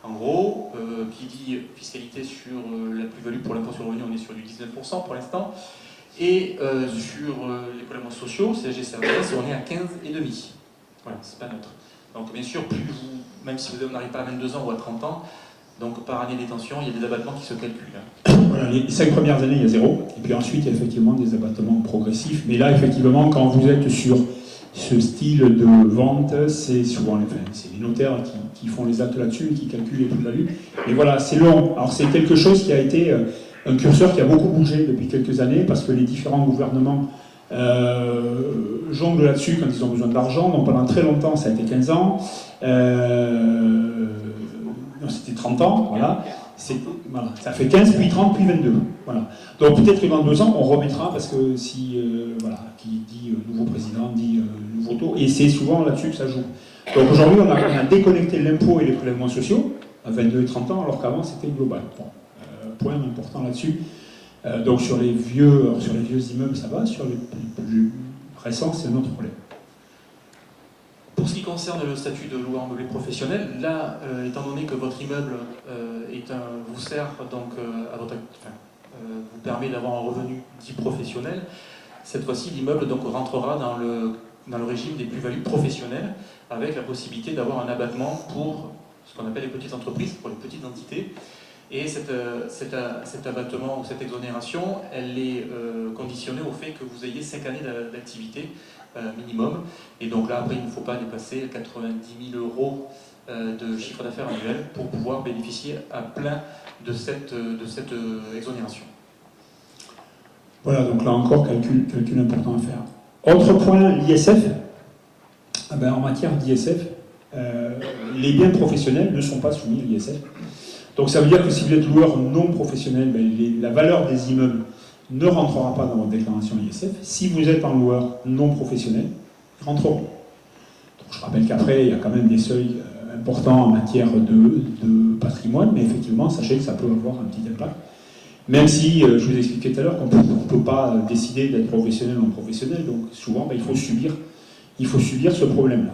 En gros, qui dit fiscalité sur la plus-value pour l'impôt sur le revenu, on est sur du 19% pour l'instant, et sur les prélèvements sociaux, CSG CRDS, on est à 15,5%. Voilà, c'est pas neutre. Donc bien sûr, plus vous, même si vous n'arrivez pas à 22 ans ou à 30 ans, donc par année de détention, il y a des abattements qui se calculent. Voilà, les 5 premières années, il y a 0, et puis ensuite, il y a effectivement des abattements progressifs. Mais là, effectivement, quand vous êtes sur ce style de vente, c'est souvent c'est les notaires qui font les actes là-dessus et qui calculent les plus-values. Et voilà, c'est long. Alors c'est quelque chose qui a été un curseur qui a beaucoup bougé depuis quelques années, parce que les différents gouvernements jonglent là-dessus quand ils ont besoin d'argent. Donc pendant très longtemps, ça a été 15 ans. Non, c'était 30 ans, voilà. Voilà. Ça fait 15, puis 30, puis 22. Voilà. Donc peut-être que dans 2 ans, on remettra, parce que si, voilà, qui dit nouveau président, dit nouveau taux, et c'est souvent là-dessus que ça joue. Donc aujourd'hui, on a déconnecté l'impôt et les prélèvements sociaux à 22 et 30 ans, alors qu'avant, c'était global. Bon, point important là-dessus. Donc sur les vieux immeubles, ça va, sur les plus récents, c'est un autre problème. Pour ce qui concerne le statut de loueur en meublé professionnel, là, étant donné que votre immeuble vous sert donc vous permet d'avoir un revenu dit professionnel, cette fois-ci l'immeuble donc rentrera dans le régime des plus-values professionnelles, avec la possibilité d'avoir un abattement pour ce qu'on appelle les petites entreprises, pour les petites entités. Et cet abattement ou cette exonération, elle est conditionnée au fait que vous ayez 5 années d'activité minimum. Et donc là, après, il ne faut pas dépasser 90 000 € de chiffre d'affaires annuel pour pouvoir bénéficier à plein de cette exonération. Voilà, donc là encore, calcul important à faire. Autre point, l'ISF. En matière d'ISF, les biens professionnels ne sont pas soumis à l'ISF. Donc ça veut dire que si vous êtes loueur non professionnel, la valeur des immeubles ne rentrera pas dans votre déclaration ISF. Si vous êtes un loueur non professionnel, ils rentreront. Donc je rappelle qu'après, il y a quand même des seuils importants en matière de patrimoine, mais effectivement, sachez que ça peut avoir un petit impact. Même si, je vous expliquais tout à l'heure qu'on ne peut pas décider d'être professionnel ou non professionnel, donc souvent, il faut subir ce problème-là.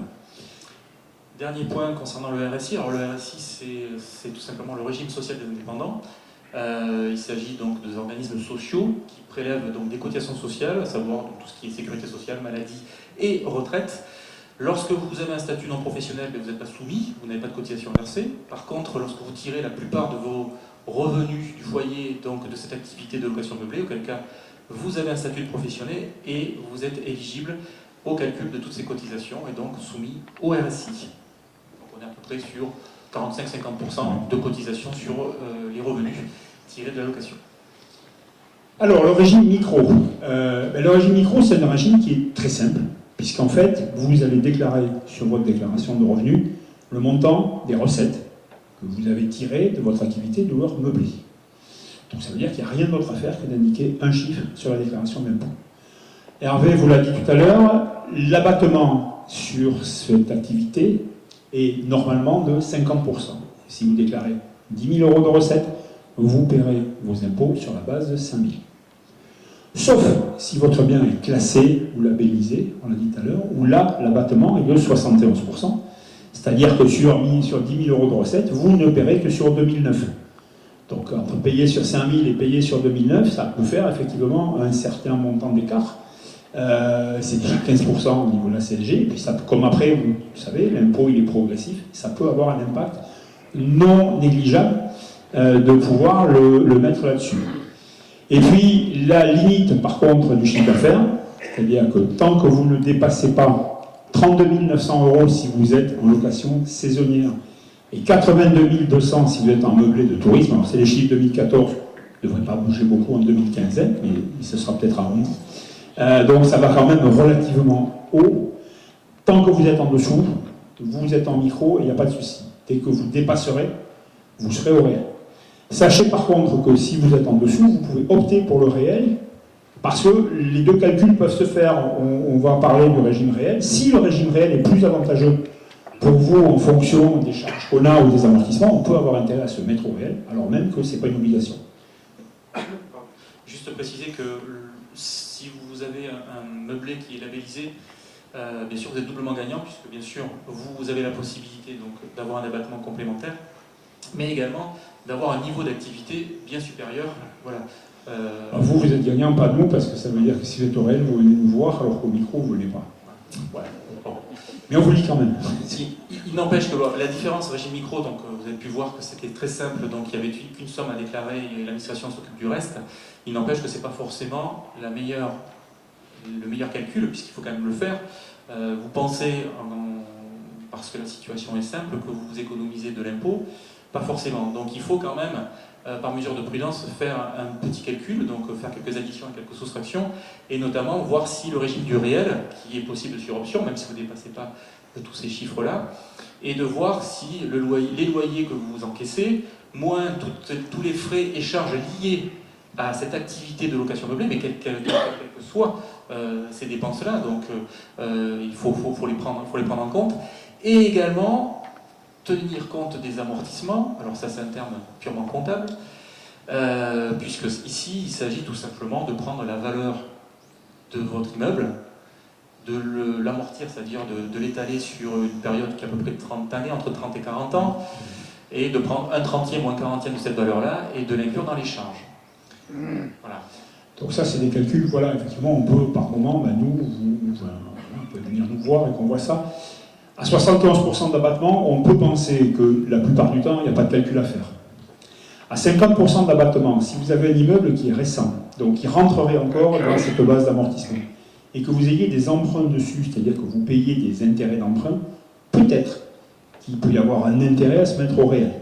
Dernier point concernant le RSI. Alors le RSI, c'est tout simplement le régime social des indépendants. Il s'agit donc des organismes sociaux qui prélèvent donc des cotisations sociales, à savoir donc, tout ce qui est sécurité sociale, maladie et retraite. Lorsque vous avez un statut non professionnel, vous n'êtes pas soumis, vous n'avez pas de cotisation versée. Par contre, lorsque vous tirez la plupart de vos revenus du foyer, donc de cette activité de location meublée, auquel cas vous avez un statut de professionnel et vous êtes éligible au calcul de toutes ces cotisations et donc soumis au RSI. On est à peu près sur 45-50% de cotisation sur les revenus tirés de la location. Alors, le régime micro. Le régime micro, c'est un régime qui est très simple, puisqu'en fait, vous allez déclarer sur votre déclaration de revenus le montant des recettes que vous avez tirées de votre activité de loueur meublé. Donc ça veut dire qu'il n'y a rien d'autre à faire que d'indiquer un chiffre sur la déclaration d'impôt. Hervé vous l'a dit tout à l'heure, l'abattement sur cette activité est normalement de 50%. Si vous déclarez 10 000 € de recettes, vous paierez vos impôts sur la base de 5 000. Sauf si votre bien est classé ou labellisé, on l'a dit tout à l'heure, où là, l'abattement est de 71%. C'est-à-dire que sur 10 000 € de recettes, vous ne paierez que sur 2009. Donc entre payer sur 5 000 et payer sur 2009, ça peut faire effectivement un certain montant d'écart. C'est déjà 15% au niveau de la CSG, et puis ça, comme après, vous savez, l'impôt il est progressif, ça peut avoir un impact non négligeable de pouvoir le mettre là-dessus. Et puis la limite par contre du chiffre d'affaires, c'est-à-dire que tant que vous ne dépassez pas 32 900 € si vous êtes en location saisonnière et 82 200 si vous êtes en meublé de tourisme, alors c'est les chiffres 2014, ne devrait pas bouger beaucoup en 2015, mais ce sera peut-être à rond. Donc ça va quand même relativement haut. Tant que vous êtes en dessous, vous êtes en micro et il n'y a pas de souci. Dès que vous dépasserez, vous serez au réel. Sachez par contre que si vous êtes en dessous, vous pouvez opter pour le réel, parce que les deux calculs peuvent se faire, on va parler du régime réel. Si le régime réel est plus avantageux pour vous en fonction des charges qu'on a ou des amortissements, on peut avoir intérêt à se mettre au réel, alors même que ce n'est pas une obligation. Juste préciser que si vous avez un meublé qui est labellisé, bien sûr vous êtes doublement gagnant, puisque bien sûr vous avez la possibilité d'avoir un abattement complémentaire, mais également d'avoir un niveau d'activité bien supérieur. Voilà. Vous êtes gagnant, pas nous, parce que ça veut dire que si vous êtes au réel, vous venez nous voir, alors qu'au micro, vous ne venez pas. Voilà. Bon. Mais on vous le dit quand même. Il n'empêche que la différence régime micro, donc vous avez pu voir que c'était très simple, donc il n'y avait qu'une somme à déclarer et l'administration s'occupe du reste. Il n'empêche que ce n'est pas forcément le meilleur calcul, puisqu'il faut quand même le faire. Vous pensez, parce que la situation est simple, que vous économisez de l'impôt. Pas forcément. Donc il faut quand même, par mesure de prudence, faire un petit calcul, donc faire quelques additions et quelques soustractions, et notamment voir si le régime du réel, qui est possible sur option, même si vous ne dépassez pas tous ces chiffres-là, et de voir si les loyers que vous encaissez, moins tous les frais et charges liés à cette activité de location meublée, mais quelles que soient ces dépenses-là, donc il faut les prendre en compte, et également tenir compte des amortissements. Alors ça c'est un terme purement comptable, puisque ici il s'agit tout simplement de prendre la valeur de votre immeuble, de l'amortir, c'est-à-dire de l'étaler sur une période qui est à peu près de 30 années, entre 30 et 40 ans, et de prendre un 30e ou un 40e de cette valeur-là et de l'inclure dans les charges. Voilà. Donc ça c'est des calculs, voilà, effectivement on peut par moment, on peut venir nous voir et qu'on voit ça. À 71% d'abattement, on peut penser que la plupart du temps, il n'y a pas de calcul à faire. À 50% d'abattement, si vous avez un immeuble qui est récent, donc qui rentrerait encore dans cette base d'amortissement, et que vous ayez des emprunts dessus, c'est-à-dire que vous payez des intérêts d'emprunt, peut-être qu'il peut y avoir un intérêt à se mettre au réel.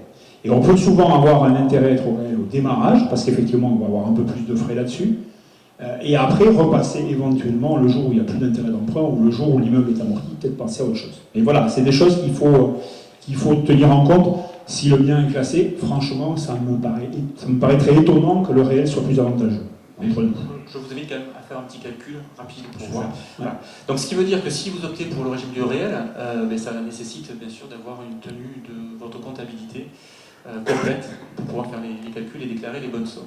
Et on peut souvent avoir un intérêt à être au réel au démarrage, parce qu'effectivement, on va avoir un peu plus de frais là-dessus, et après, repasser éventuellement le jour où il n'y a plus d'intérêt d'emprunt ou le jour où l'immeuble est amorti, peut-être passer à autre chose. Et voilà, c'est des choses qu'il faut tenir en compte. Si le bien est classé, franchement, ça me paraît très étonnant que le réel soit plus avantageux. Entre nous. Je vous invite quand même à faire un petit calcul rapide pour voir. Voilà. Donc ce qui veut dire que si vous optez pour le régime du réel, ça nécessite bien sûr d'avoir une tenue de votre comptabilité complète pour pouvoir faire les calculs et déclarer les bonnes sommes.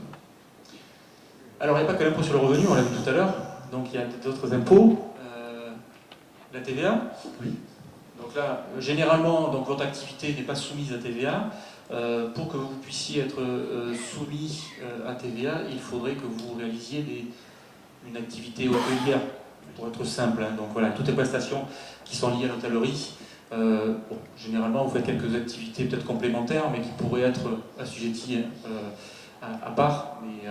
Alors, il n'y a pas que l'impôt sur le revenu, on l'a vu tout à l'heure, donc il y a d'autres impôts, la TVA. Oui. Donc là, généralement, donc, votre activité n'est pas soumise à TVA. Pour que vous puissiez être soumis à TVA, il faudrait que vous réalisiez une activité hôtelière, pour être simple. Hein. Donc voilà, toutes les prestations qui sont liées à l'hôtellerie, généralement vous faites quelques activités peut-être complémentaires, mais qui pourraient être assujetties à part, mais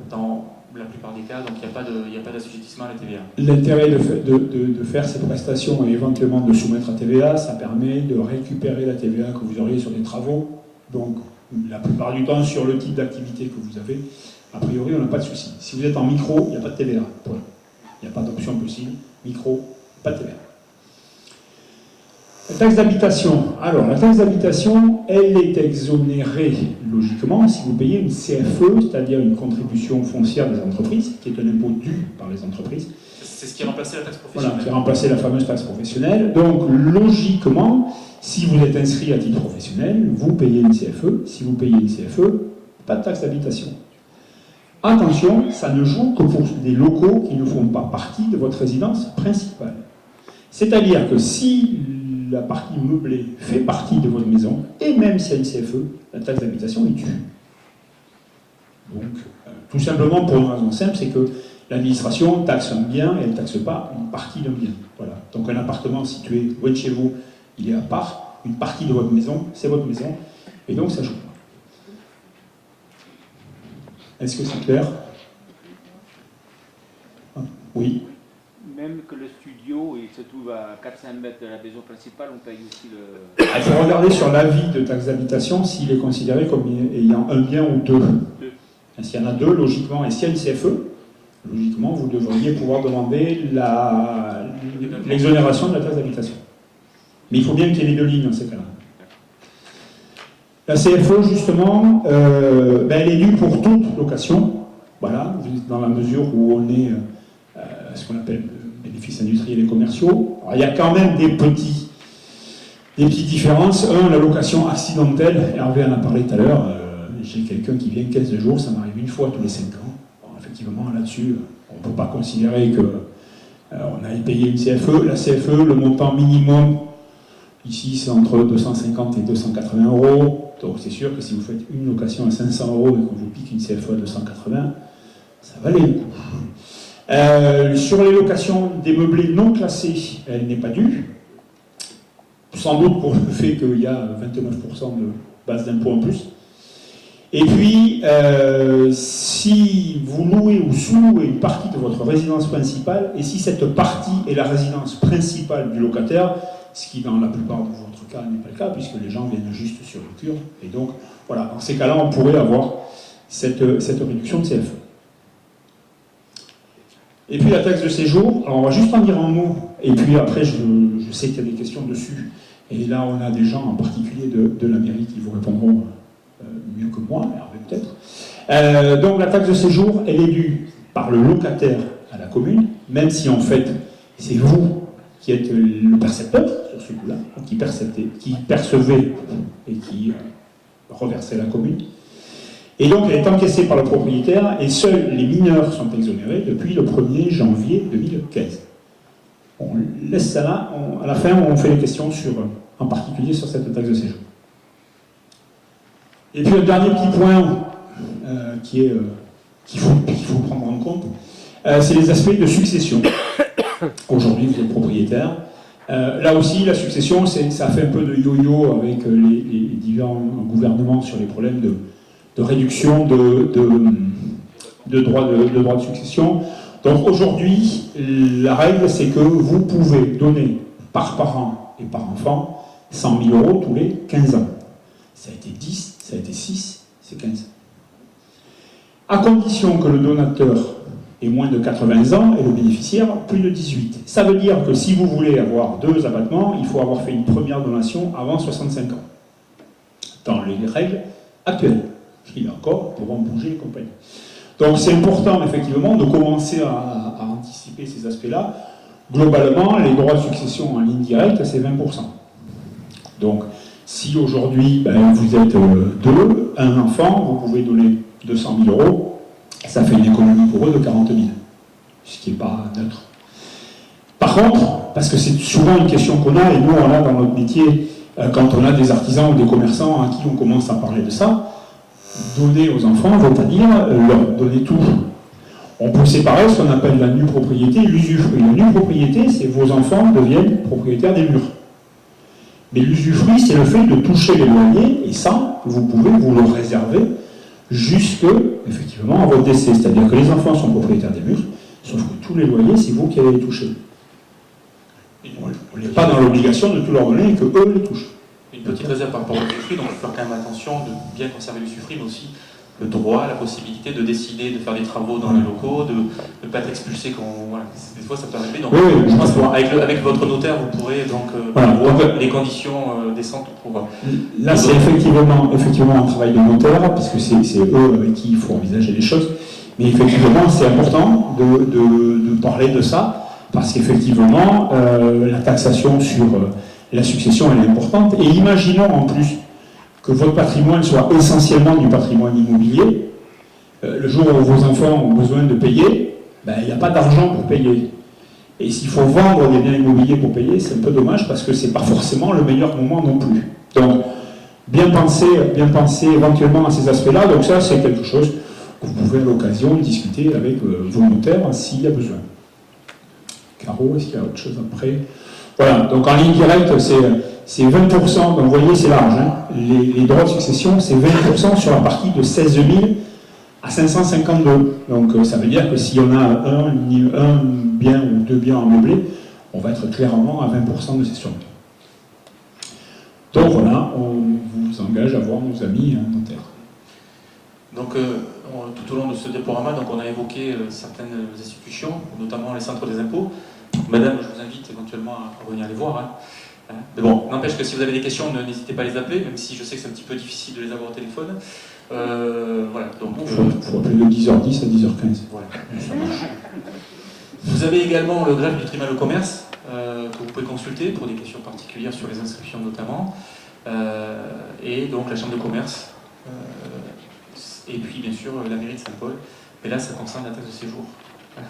dans la plupart des cas, donc il n'y a pas d'assujettissement à la TVA. L'intérêt de faire cette prestation et éventuellement de soumettre à TVA, ça permet de récupérer la TVA que vous auriez sur des travaux, donc la plupart du temps sur le type d'activité que vous avez. A priori, on n'a pas de souci. Si vous êtes en micro, il n'y a pas de TVA. Point. Il n'y a pas d'option possible. Micro, pas de TVA. La taxe d'habitation. Alors, la taxe d'habitation, elle est exonérée, logiquement, si vous payez une CFE, c'est-à-dire une contribution foncière des entreprises, qui est un impôt dû par les entreprises. C'est ce qui a remplacé la taxe professionnelle. Voilà, qui a remplacé la fameuse taxe professionnelle. Donc, logiquement, si vous êtes inscrit à titre professionnel, vous payez une CFE. Si vous payez une CFE, pas de taxe d'habitation. Attention, ça ne joue que pour des locaux qui ne font pas partie de votre résidence principale. C'est-à-dire que si la partie meublée fait partie de votre maison, et même s'il y a une CFE, la taxe d'habitation est due. Donc, tout simplement pour une raison simple, c'est que l'administration taxe un bien et elle ne taxe pas une partie d'un bien. Voilà. Donc un appartement situé loin de chez vous, il est à part, une partie de votre maison, c'est votre maison, et donc ça joue pas. Est-ce que c'est clair? Oui. Même que le studio il se trouve à 400 mètres de la maison principale, on paye aussi le... Il faut regarder sur l'avis de taxe d'habitation s'il est considéré comme ayant un bien ou deux. S'il y en a deux, logiquement, et s'il y a une CFE, logiquement, vous devriez pouvoir demander l'exonération de la taxe d'habitation. Mais il faut bien qu'il y ait les deux lignes dans ces cas-là. La CFE, justement, elle est due pour toute location, voilà, dans la mesure où on est ce qu'on appelle bénéfices industriels et commerciaux. Alors, il y a quand même des petites différences. La location accidentelle, Hervé en a parlé tout à l'heure, j'ai quelqu'un qui vient 15 jours, ça m'arrive une fois tous les 5 ans. Bon, effectivement, là-dessus, on ne peut pas considérer qu'on aille payer une CFE. La CFE, le montant minimum, ici, c'est entre 250 et 280 euros. Donc c'est sûr que si vous faites une location à 500 euros et qu'on vous pique une CFE à 280, ça valait le coup. Sur les locations des meublés non classés, elle n'est pas due. Sans doute pour le fait qu'il y a 29% de base d'impôt en plus. Et puis, si vous louez ou sous-louez une partie de votre résidence principale, et si cette partie est la résidence principale du locataire, ce qui dans la plupart de votre cas n'est pas le cas, puisque les gens viennent juste sur le cure, et donc, voilà, dans ces cas-là, on pourrait avoir cette réduction de CFE. Et puis la taxe de séjour, alors on va juste en dire un mot, et puis après, je sais qu'il y a des questions dessus, et là, on a des gens en particulier de la mairie qui vous répondront mieux que moi, Hervé peut-être. Donc la taxe de séjour, elle est due par le locataire à la commune, même si en fait c'est vous qui êtes le percepteur sur ce coup-là, qui percevez et qui reversez à la commune. Et donc elle est encaissée par le propriétaire et seuls les mineurs sont exonérés depuis le 1er janvier 2015. On laisse ça là, à la fin on fait les questions en particulier sur cette taxe de séjour. Et puis le dernier petit point qu'il faut prendre en compte, c'est les aspects de succession. Aujourd'hui, vous êtes propriétaire. Là aussi, la succession, ça fait un peu de yo-yo avec les différents gouvernements sur les problèmes de réduction de droits de succession. Donc aujourd'hui, la règle, c'est que vous pouvez donner par parent et par enfant 100 000 euros tous les 15 ans. Ça a été 10, ça a été 6, c'est 15. À condition que le donateur ait moins de 80 ans et le bénéficiaire plus de 18. Ça veut dire que si vous voulez avoir 2 abattements, il faut avoir fait une première donation avant 65 ans. Dans les règles actuelles. Il y a encore, pourront bouger les compagnies. Donc c'est important effectivement de commencer à anticiper ces aspects-là. Globalement, les droits de succession en ligne directe, c'est 20%. Donc, si aujourd'hui vous êtes 2, un enfant, vous pouvez donner 200 000 euros, ça fait une économie pour eux de 40 000, ce qui n'est pas neutre. Par contre, parce que c'est souvent une question qu'on a, et nous on a dans notre métier, quand on a des artisans ou des commerçants à qui on commence à parler de ça, donner aux enfants ne veut pas dire leur donner tout. On peut séparer ce qu'on appelle la nue propriété et l'usufruit. La nue propriété, c'est vos enfants deviennent propriétaires des murs. Mais l'usufruit, c'est le fait de toucher les loyers, et ça, vous pouvez vous le réserver jusque, effectivement, à votre décès. C'est-à-dire que les enfants sont propriétaires des murs, sauf que tous les loyers, c'est vous qui allez les toucher. On n'est pas dans l'obligation de tout leur donner et que eux les touchent. Une petite réserve par rapport au l'usufruit, donc il faut faire quand même attention de bien conserver l'usufruit, mais aussi le droit, la possibilité de décider de faire des travaux dans les locaux, de ne pas être expulsé quand... Voilà, des fois ça peut arriver. Donc, Oui, je pense qu'avec votre notaire, vous pourrez donc voilà, voir donc, les conditions décentes pour... là, c'est effectivement un travail de notaire, parce que c'est eux avec qui il faut envisager les choses. Mais effectivement, c'est important de parler de ça, parce qu'effectivement, la taxation sur la succession, elle est importante. Et imaginons en plus que votre patrimoine soit essentiellement du patrimoine immobilier. Le jour où vos enfants ont besoin de payer, ben, il n'y a pas d'argent pour payer. Et s'il faut vendre des biens immobiliers pour payer, c'est un peu dommage parce que ce n'est pas forcément le meilleur moment non plus. Donc, bien penser éventuellement à ces aspects-là. Donc ça, c'est quelque chose que vous pouvez à l'occasion discuter avec vos notaires s'il y a besoin. Caro, est-ce qu'il y a autre chose après? Voilà, donc en ligne directe, c'est 20%, donc vous voyez, c'est large. Hein. Les droits de succession, c'est 20% sur la partie de 16 000 à 552. Donc ça veut dire que si on a un bien ou deux biens à meubler, on va être clairement à 20% de cession. Donc voilà, on vous engage à voir nos amis notaires. Donc tout au long de ce diaporama, donc, on a évoqué certaines institutions, notamment les centres des impôts. Madame, je vous invite éventuellement à venir les voir. Hein. Mais bon, n'empêche que si vous avez des questions, n'hésitez pas à les appeler, même si je sais que c'est un petit peu difficile de les avoir au téléphone. Voilà, donc... Il faut appeler de 10h10 à 10h15. Voilà, ça marche. Vous avez également le greffe du tribunal de commerce, que vous pouvez consulter pour des questions particulières sur les inscriptions notamment, et donc la chambre de commerce, et puis bien sûr la mairie de Saint-Paul, mais là ça concerne la taxe de séjour. Voilà.